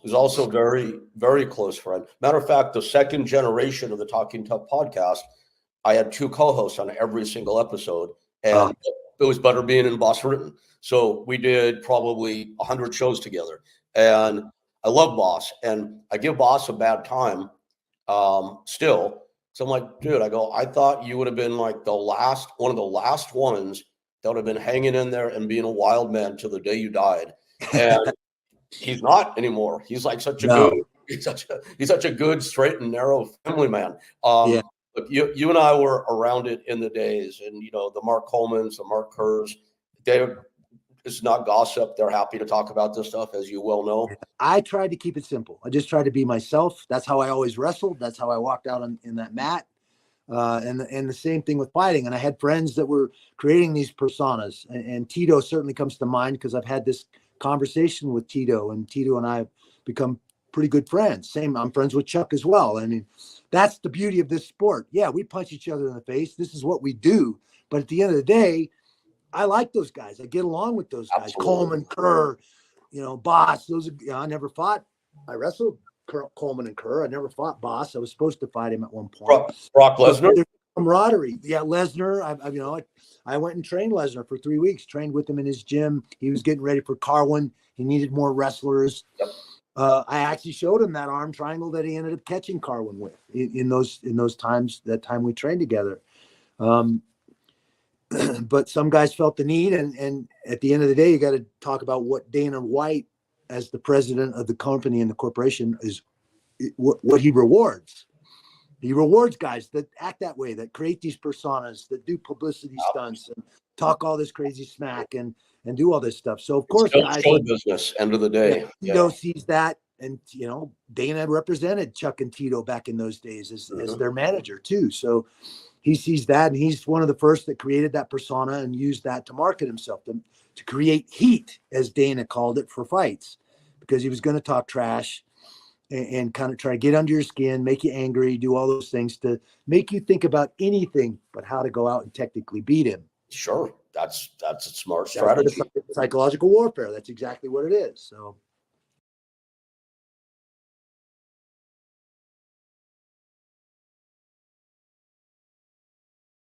who's also very, very close friend. Matter of fact, the second generation of the Talking Tough podcast, I had two co-hosts on every single episode, and it was better being in Boss Rutten. So we did probably 100 shows together, and I love Boss, and I give Boss a bad time still. So I'm like, dude, I thought you would have been like one of the last ones that would have been hanging in there and being a wild man till the day you died. And he's not anymore. He's like such a good, he's such a good, straight and narrow family man. But you and I were around it in the days, and the Mark Colemans, the Mark Kerrs, it's not gossip. They're happy to talk about this stuff, as you well know. I tried to keep it simple. I just tried to be myself. That's how I always wrestled. That's how I walked out in that mat. And the same thing with fighting. And I had friends that were creating these personas. And Tito certainly comes to mind because I've had this conversation with Tito, and Tito and I have become pretty good friends. Same, I'm friends with Chuck as well. I mean, that's the beauty of this sport. Yeah, we punch each other in the face. This is what we do. But at the end of the day, I like those guys. I get along with those guys. Absolutely. Coleman, Kerr, Boss. Those are, I never fought. I wrestled Coleman and Kerr. I never fought Boss. I was supposed to fight him at one point. Brock Lesnar. Camaraderie. Yeah, Lesnar. I went and trained Lesnar for 3 weeks. Trained with him in his gym. He was getting ready for Carwin. He needed more wrestlers. Yep. I actually showed him that arm triangle that he ended up catching Carwin with in those times. That time we trained together. But some guys felt the need, and at the end of the day, you got to talk about what Dana White, as the president of the company and the corporation, is what he rewards. He rewards guys that act that way, that create these personas, that do publicity stunts and talk all this crazy smack and do all this stuff. So of course, guys, show business. End of the day, Tito sees that, and Dana had represented Chuck and Tito back in those days as their manager too. So he sees that, and he's one of the first that created that persona and used that to market himself, to create heat, as Dana called it, for fights, because he was going to talk trash and kind of try to get under your skin, make you angry, do all those things to make you think about anything but how to go out and technically beat him. Sure. That's a smart strategy. Psychological warfare. That's exactly what it is. So